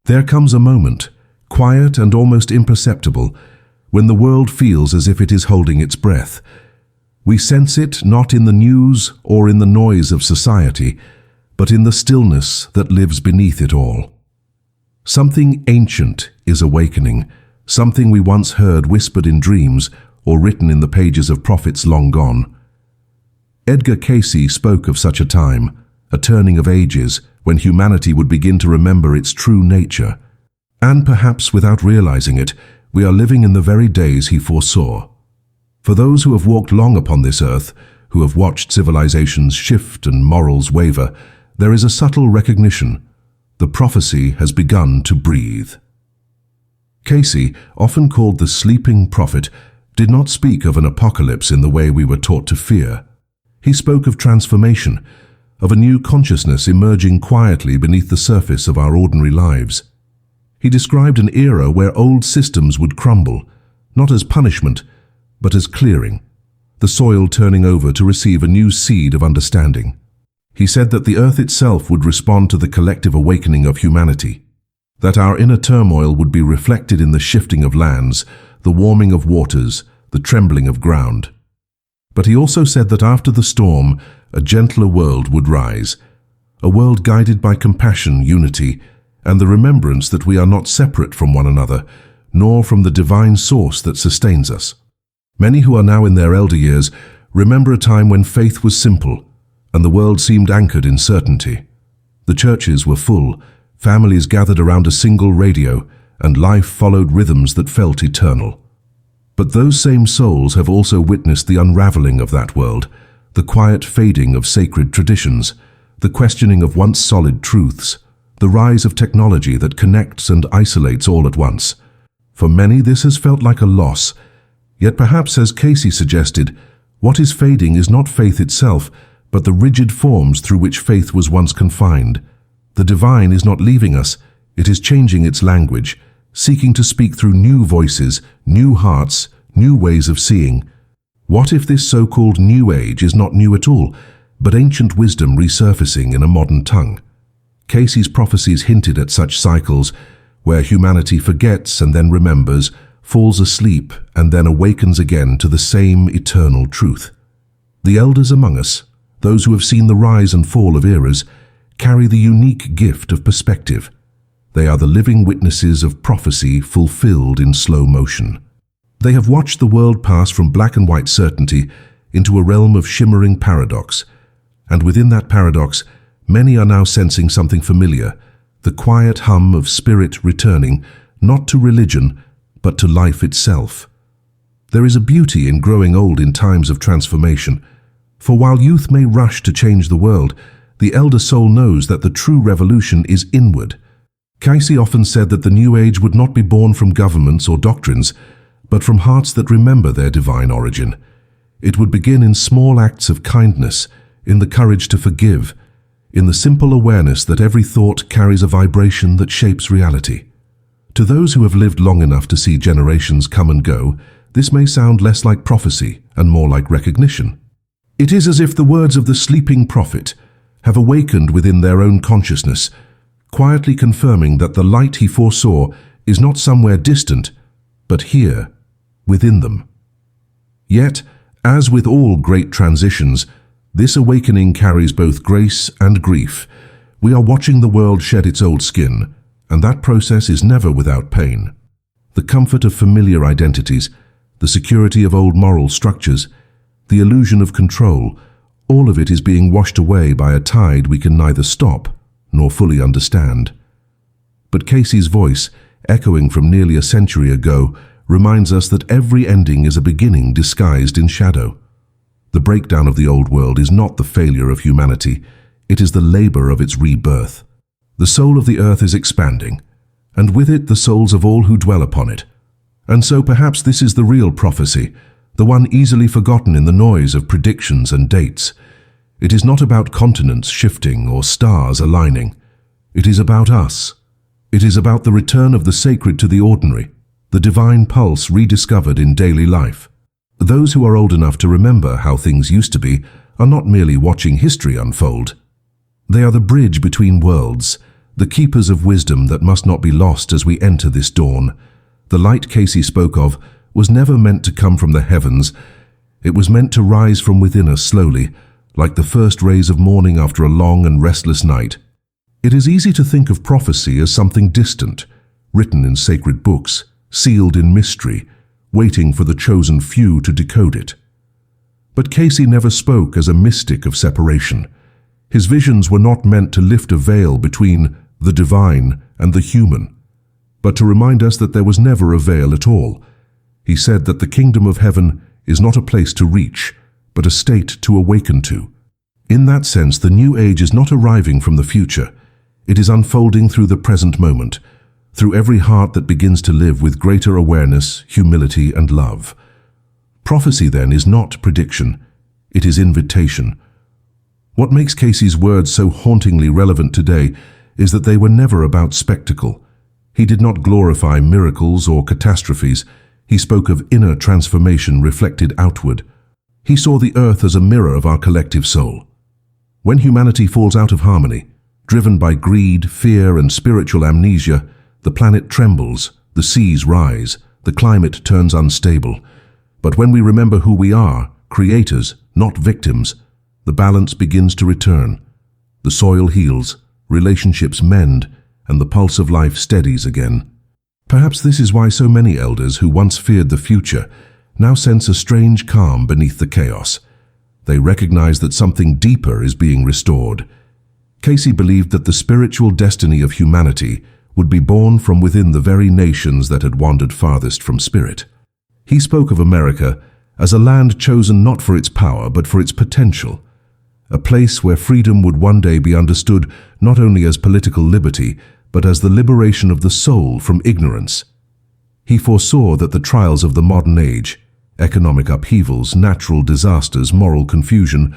There comes a moment, quiet and almost imperceptible, when the world feels as if it is holding its breath. We sense it not in the news or in the noise of society, but in the stillness that lives beneath it all. Something ancient is awakening, something we once heard whispered in dreams or written in the pages of prophets long gone. Edgar Cayce spoke of such a time, a turning of ages, when humanity would begin to remember its true nature. And perhaps without realizing it, we are living in the very days he foresaw. For those who have walked long upon this earth, who have watched civilizations shift and morals waver, there is a subtle recognition. The prophecy has begun to breathe. Cayce, often called the sleeping prophet, did not speak of an apocalypse in the way we were taught to fear. He spoke of transformation, of a new consciousness emerging quietly beneath the surface of our ordinary lives. He described an era where old systems would crumble, not as punishment, but as clearing, the soil turning over to receive a new seed of understanding. He said that the earth itself would respond to the collective awakening of humanity, that our inner turmoil would be reflected in the shifting of lands, the warming of waters, the trembling of ground. But he also said that after the storm, a gentler world would rise, a world guided by compassion, unity, and the remembrance that we are not separate from one another, nor from the divine source that sustains us. Many who are now in their elder years remember a time when faith was simple, and the world seemed anchored in certainty. The churches were full, families gathered around a single radio, and life followed rhythms that felt eternal. But those same souls have also witnessed the unraveling of that world, the quiet fading of sacred traditions, the questioning of once solid truths, the rise of technology that connects and isolates all at once. For many, this has felt like a loss. Yet perhaps, as Cayce suggested, what is fading is not faith itself, but the rigid forms through which faith was once confined. The divine is not leaving us, it is changing its language, seeking to speak through new voices, new hearts, new ways of seeing. What if this so-called New Age is not new at all, but ancient wisdom resurfacing in a modern tongue? Cayce's prophecies hinted at such cycles, where humanity forgets and then remembers, falls asleep and then awakens again to the same eternal truth. The elders among us, those who have seen the rise and fall of eras, carry the unique gift of perspective. They are the living witnesses of prophecy fulfilled in slow motion. They have watched the world pass from black and white certainty into a realm of shimmering paradox, and within that paradox, many are now sensing something familiar, the quiet hum of spirit returning, not to religion, but to life itself. There is a beauty in growing old in times of transformation, for while youth may rush to change the world, the elder soul knows that the true revolution is inward. Cayce often said that the New Age would not be born from governments or doctrines, but from hearts that remember their divine origin. It would begin in small acts of kindness, in the courage to forgive, in the simple awareness that every thought carries a vibration that shapes reality. To those who have lived long enough to see generations come and go, this may sound less like prophecy and more like recognition. It is as if the words of the sleeping prophet have awakened within their own consciousness, quietly confirming that the light he foresaw is not somewhere distant, but here, within them. Yet, as with all great transitions, this awakening carries both grace and grief. We are watching the world shed its old skin, and that process is never without pain. The comfort of familiar identities, the security of old moral structures, the illusion of control, all of it is being washed away by a tide we can neither stop nor fully understand. But Cayce's voice, echoing from nearly a century ago, reminds us that every ending is a beginning disguised in shadow. The breakdown of the old world is not the failure of humanity, it is the labor of its rebirth. The soul of the earth is expanding, and with it the souls of all who dwell upon it. And so perhaps this is the real prophecy, the one easily forgotten in the noise of predictions and dates. It is not about continents shifting or stars aligning. It is about us. It is about the return of the sacred to the ordinary, the divine pulse rediscovered in daily life. Those who are old enough to remember how things used to be are not merely watching history unfold. They are the bridge between worlds, the keepers of wisdom that must not be lost as we enter this dawn. The light Cayce spoke of was never meant to come from the heavens. It was meant to rise from within us slowly, like the first rays of morning after a long and restless night. It is easy to think of prophecy as something distant, written in sacred books, sealed in mystery, waiting for the chosen few to decode it. But Cayce never spoke as a mystic of separation. His visions were not meant to lift a veil between the divine and the human, but to remind us that there was never a veil at all. He said that the kingdom of heaven is not a place to reach, but a state to awaken to. In that sense, the new age is not arriving from the future. It is unfolding through the present moment, through every heart that begins to live with greater awareness, humility, and love. Prophecy, then, is not prediction. It is invitation. What makes Cayce's words so hauntingly relevant today is that they were never about spectacle. He did not glorify miracles or catastrophes. He spoke of inner transformation reflected outward. He saw the earth as a mirror of our collective soul. When humanity falls out of harmony, driven by greed, fear, and spiritual amnesia, the planet trembles, the seas rise, the climate turns unstable. But when we remember who we are, creators, not victims, the balance begins to return. The soil heals, relationships mend, and the pulse of life steadies again. Perhaps this is why so many elders who once feared the future now sense a strange calm beneath the chaos. They recognize that something deeper is being restored. Cayce believed that the spiritual destiny of humanity would be born from within the very nations that had wandered farthest from spirit. He spoke of America as a land chosen not for its power but for its potential, a place where freedom would one day be understood not only as political liberty but as the liberation of the soul from ignorance. He foresaw that the trials of the modern age, economic upheavals, natural disasters, moral confusion,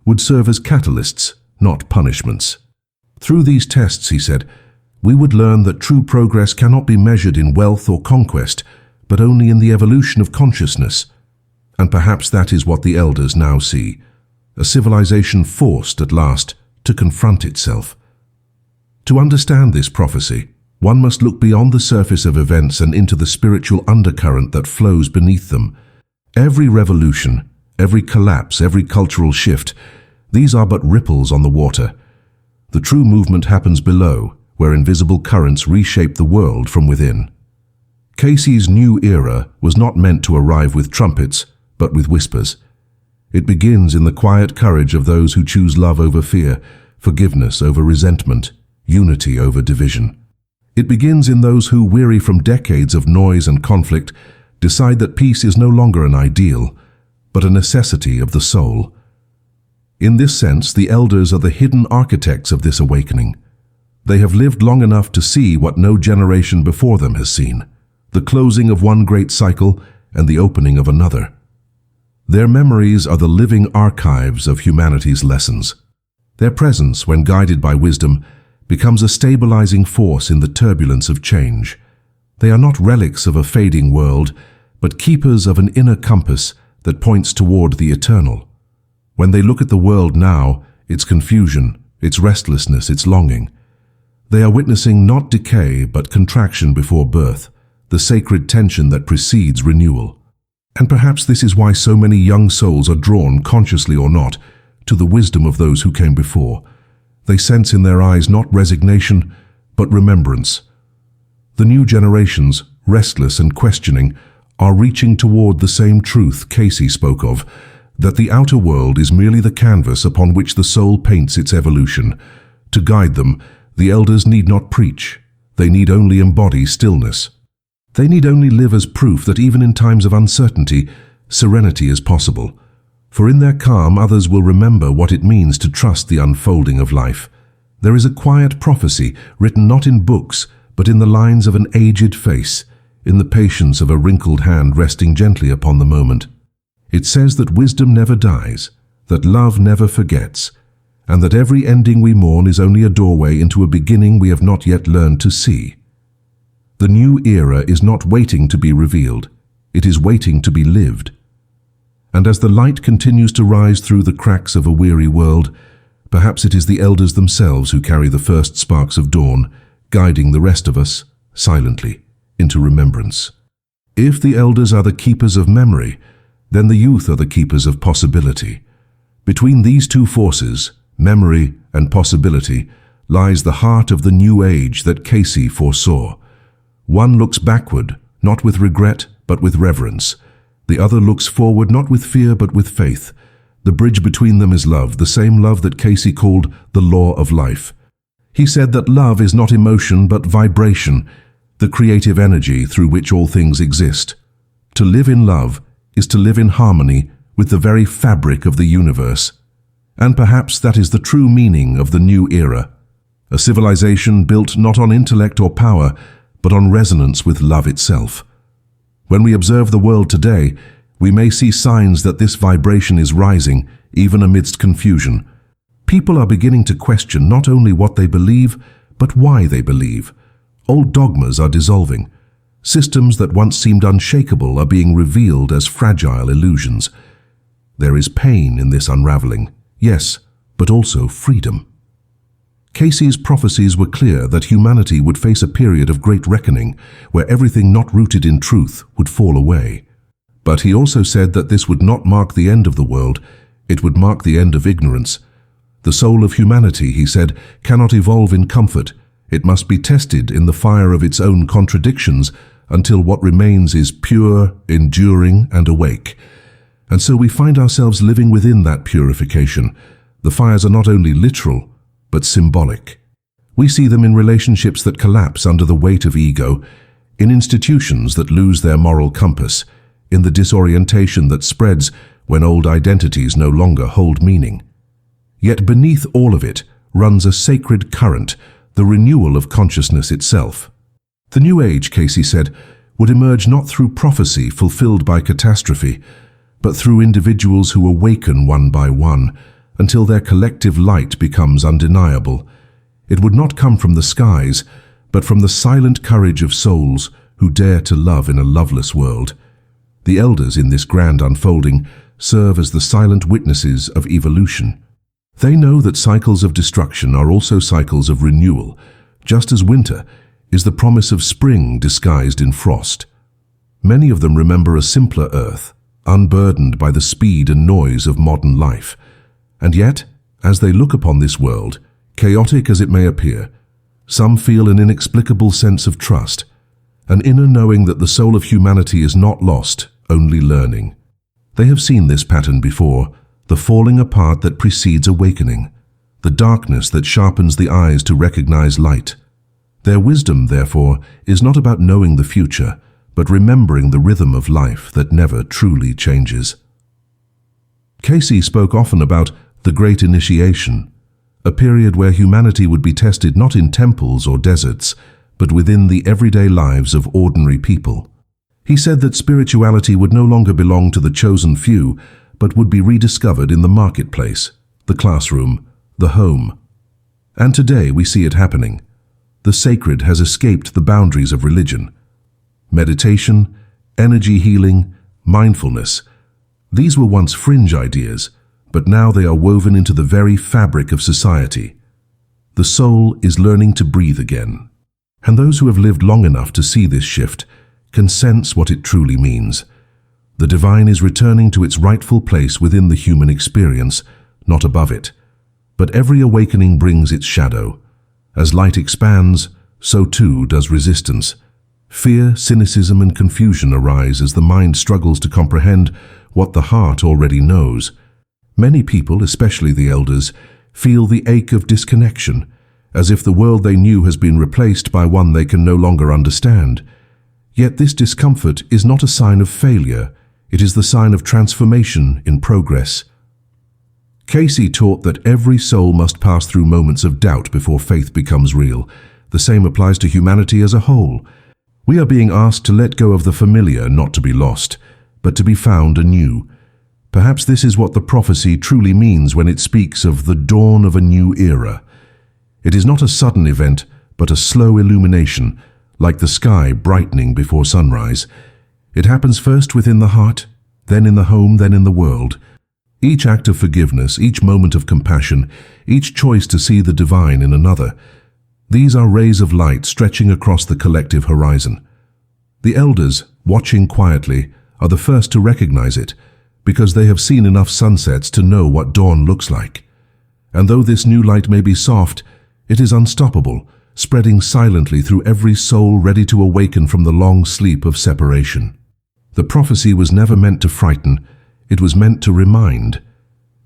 would serve as catalysts, not punishments. Through these tests, he said, we would learn that true progress cannot be measured in wealth or conquest, but only in the evolution of consciousness. And perhaps that is what the elders now see, a civilization forced at last to confront itself. To understand this prophecy, one must look beyond the surface of events and into the spiritual undercurrent that flows beneath them. Every revolution, every collapse, every cultural shift, these are but ripples on the water. The true movement happens below, where invisible currents reshape the world from within. Cayce's new era was not meant to arrive with trumpets, but with whispers. It begins in the quiet courage of those who choose love over fear, forgiveness over resentment, unity over division. It begins in those who, weary from decades of noise and conflict, decide that peace is no longer an ideal, but a necessity of the soul. In this sense, the elders are the hidden architects of this awakening. They have lived long enough to see what no generation before them has seen, the closing of one great cycle and the opening of another. Their memories are the living archives of humanity's lessons. Their presence, when guided by wisdom, becomes a stabilizing force in the turbulence of change. They are not relics of a fading world, but keepers of an inner compass that points toward the eternal. When they look at the world now, its confusion, its restlessness, its longing, they are witnessing not decay but contraction before birth, the sacred tension that precedes renewal. And perhaps this is why so many young souls are drawn, consciously or not, to the wisdom of those who came before. They sense in their eyes not resignation, but remembrance. The new generations, restless and questioning, are reaching toward the same truth Cayce spoke of, that the outer world is merely the canvas upon which the soul paints its evolution. To guide them, the elders need not preach. They need only embody stillness. They need only live as proof that even in times of uncertainty, serenity is possible. For in their calm, others will remember what it means to trust the unfolding of life. There is a quiet prophecy written not in books, but in the lines of an aged face, in the patience of a wrinkled hand resting gently upon the moment. It says that wisdom never dies, that love never forgets, and that every ending we mourn is only a doorway into a beginning we have not yet learned to see. The new era is not waiting to be revealed, it is waiting to be lived. And as the light continues to rise through the cracks of a weary world, Perhaps it is the elders themselves who carry the first sparks of dawn, guiding the rest of us, silently, into remembrance. If the elders are the keepers of memory, then the youth are the keepers of possibility. Between these two forces, memory and possibility, lies the heart of the new age that Cayce foresaw. One looks backward, not with regret, but with reverence. The other looks forward, not with fear, but with faith. The bridge between them is love, the same love that Cayce called the law of life. He said that love is not emotion, but vibration, the creative energy through which all things exist. To live in love is to live in harmony with the very fabric of the universe. And perhaps that is the true meaning of the new era. A civilization built not on intellect or power, but on resonance with love itself. When we observe the world today, we may see signs that this vibration is rising, even amidst confusion. People are beginning to question not only what they believe, but why they believe. Old dogmas are dissolving. Systems that once seemed unshakable are being revealed as fragile illusions. There is pain in this unraveling, yes, but also freedom. Cayce's prophecies were clear that humanity would face a period of great reckoning, where everything not rooted in truth would fall away. But he also said that this would not mark the end of the world, it would mark the end of ignorance. The soul of humanity, he said, cannot evolve in comfort. It must be tested in the fire of its own contradictions until what remains is pure, enduring, and awake. And so we find ourselves living within that purification. The fires are not only literal, but symbolic. We see them in relationships that collapse under the weight of ego, in institutions that lose their moral compass, in the disorientation that spreads when old identities no longer hold meaning. Yet beneath all of it runs a sacred current, the renewal of consciousness itself. The new age, Cayce said, would emerge not through prophecy fulfilled by catastrophe, but through individuals who awaken one by one, until their collective light becomes undeniable. It would not come from the skies, but from the silent courage of souls who dare to love in a loveless world. The elders in this grand unfolding serve as the silent witnesses of evolution. They know that cycles of destruction are also cycles of renewal, just as winter is the promise of spring disguised in frost. Many of them remember a simpler earth, unburdened by the speed and noise of modern life. And yet, as they look upon this world, chaotic as it may appear, some feel an inexplicable sense of trust, an inner knowing that the soul of humanity is not lost, only learning. They have seen this pattern before, the falling apart that precedes awakening, the darkness that sharpens the eyes to recognize light. Their wisdom, therefore, is not about knowing the future, but remembering the rhythm of life that never truly changes. Cayce spoke often about the Great Initiation, a period where humanity would be tested not in temples or deserts, but within the everyday lives of ordinary people. He said that spirituality would no longer belong to the chosen few, but would be rediscovered in the marketplace, the classroom, the home. And today we see it happening. The sacred has escaped the boundaries of religion. Meditation, energy healing, mindfulness, these were once fringe ideas, but now they are woven into the very fabric of society. The soul is learning to breathe again. And those who have lived long enough to see this shift can sense what it truly means. The divine is returning to its rightful place within the human experience, not above it. But every awakening brings its shadow. As light expands, so too does resistance. Fear, cynicism, and confusion arise as the mind struggles to comprehend what the heart already knows. Many people, especially the elders, feel the ache of disconnection, as if the world they knew has been replaced by one they can no longer understand. Yet this discomfort is not a sign of failure, it is the sign of transformation in progress. Cayce taught that every soul must pass through moments of doubt before faith becomes real. The same applies to humanity as a whole. We are being asked to let go of the familiar, not to be lost, but to be found anew. Perhaps this is what the prophecy truly means when it speaks of the dawn of a new era. It is not a sudden event, but a slow illumination, like the sky brightening before sunrise. It happens first within the heart, then in the home, then in the world. Each act of forgiveness, each moment of compassion, each choice to see the divine in another, these are rays of light stretching across the collective horizon. The elders, watching quietly, are the first to recognize it, because they have seen enough sunsets to know what dawn looks like. And though this new light may be soft, it is unstoppable, spreading silently through every soul ready to awaken from the long sleep of separation. The prophecy was never meant to frighten, it was meant to remind.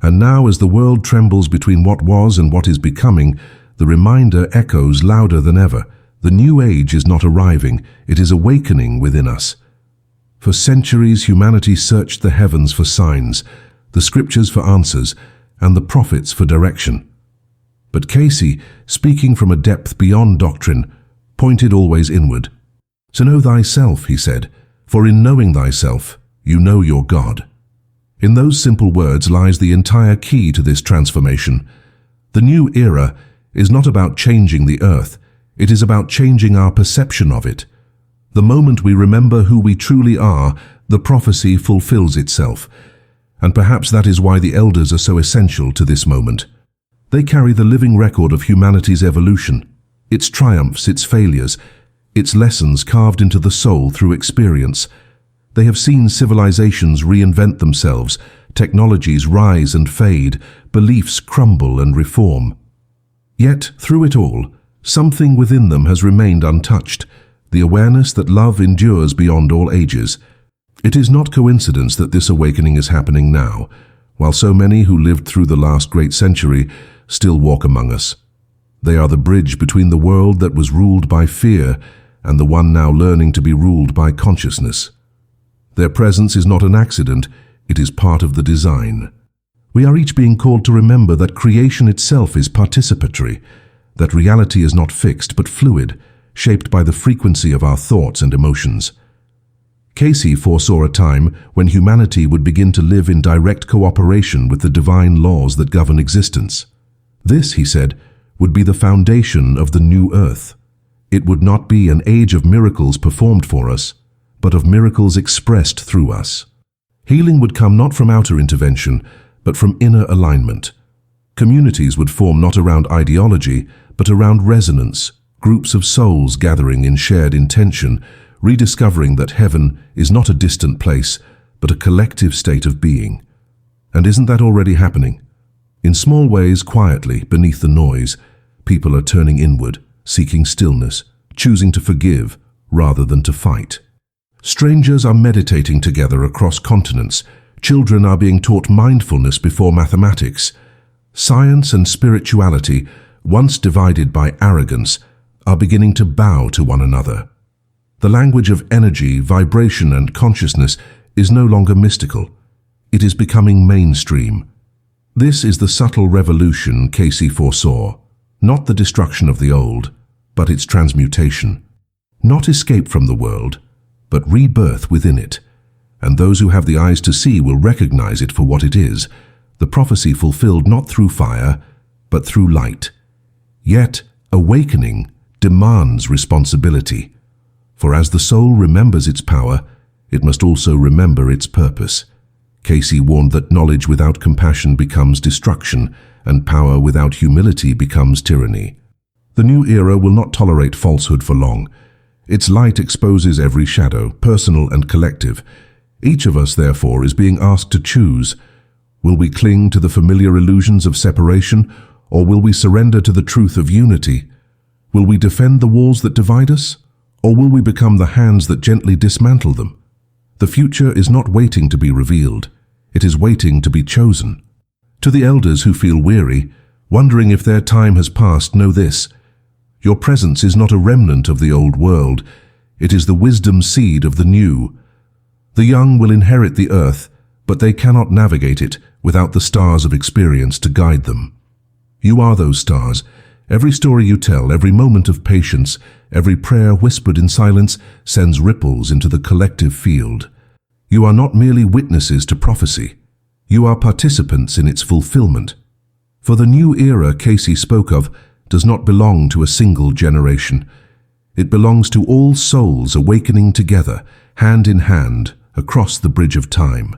And now, as the world trembles between what was and what is becoming, the reminder echoes louder than ever. The new age is not arriving, it is awakening within us. For centuries, humanity searched the heavens for signs, the scriptures for answers, and the prophets for direction. But Cayce, speaking from a depth beyond doctrine, pointed always inward. "To know thyself," he said, "for in knowing thyself, you know your God." In those simple words lies the entire key to this transformation. The new era is not about changing the earth, it is about changing our perception of it. The moment we remember who we truly are, the prophecy fulfills itself. And perhaps that is why the elders are so essential to this moment. They carry the living record of humanity's evolution, its triumphs, its failures, its lessons carved into the soul through experience. They have seen civilizations reinvent themselves, technologies rise and fade, beliefs crumble and reform. Yet, through it all, something within them has remained untouched, the awareness that love endures beyond all ages. It is not coincidence that this awakening is happening now, while so many who lived through the last great century still walk among us. They are the bridge between the world that was ruled by fear and the one now learning to be ruled by consciousness. Their presence is not an accident, it is part of the design. We are each being called to remember that creation itself is participatory, that reality is not fixed but fluid, shaped by the frequency of our thoughts and emotions. Cayce foresaw a time when humanity would begin to live in direct cooperation with the divine laws that govern existence. This, he said, would be the foundation of the new earth. It would not be an age of miracles performed for us, but of miracles expressed through us. Healing would come not from outer intervention, but from inner alignment. Communities would form not around ideology, but around resonance, groups of souls gathering in shared intention, rediscovering that heaven is not a distant place, but a collective state of being. And isn't that already happening? In small ways, quietly, beneath the noise, people are turning inward, seeking stillness, choosing to forgive rather than to fight. Strangers are meditating together across continents. Children are being taught mindfulness before mathematics. Science and spirituality, once divided by arrogance, are beginning to bow to one another. The language of energy, vibration, and consciousness is no longer mystical. It is becoming mainstream. This is the subtle revolution Cayce foresaw, not the destruction of the old, but its transmutation. Not escape from the world, but rebirth within it. And those who have the eyes to see will recognize it for what it is, the prophecy fulfilled not through fire, but through light. Yet, awakening demands responsibility. For as the soul remembers its power, it must also remember its purpose. Cayce warned that knowledge without compassion becomes destruction, and power without humility becomes tyranny. The new era will not tolerate falsehood for long. Its light exposes every shadow, personal and collective. Each of us, therefore, is being asked to choose. Will we cling to the familiar illusions of separation, or will we surrender to the truth of unity? Will we defend the walls that divide us, or will we become the hands that gently dismantle them? The future is not waiting to be revealed. It is waiting to be chosen. To the elders who feel weary, wondering if their time has passed, know this: your presence is not a remnant of the old world. It is the wisdom seed of the new. The young will inherit the earth, but they cannot navigate it without the stars of experience to guide them. You are those stars. Every story you tell, every moment of patience, every prayer whispered in silence sends ripples into the collective field. You are not merely witnesses to prophecy. You are participants in its fulfillment. For the new era Cayce spoke of does not belong to a single generation. It belongs to all souls awakening together, hand in hand, across the bridge of time.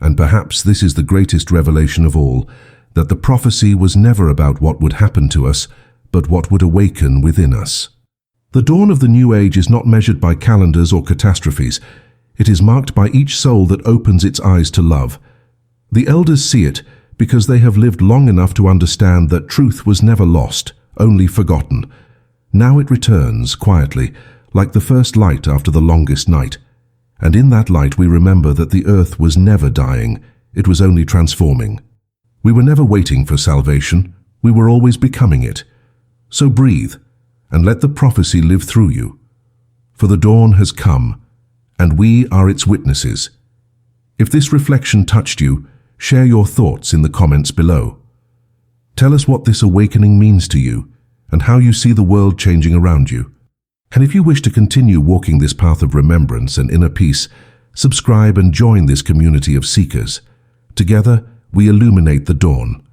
And perhaps this is the greatest revelation of all, that the prophecy was never about what would happen to us, but what would awaken within us. The dawn of the new age is not measured by calendars or catastrophes. It is marked by each soul that opens its eyes to love. The elders see it because they have lived long enough to understand that truth was never lost, only forgotten. Now it returns, quietly, like the first light after the longest night. And in that light we remember that the earth was never dying, it was only transforming. We were never waiting for salvation, we were always becoming it. So breathe, and let the prophecy live through you. For the dawn has come, and we are its witnesses. If this reflection touched you, share your thoughts in the comments below. Tell us what this awakening means to you, and how you see the world changing around you. And if you wish to continue walking this path of remembrance and inner peace, subscribe and join this community of seekers. Together, we illuminate the dawn.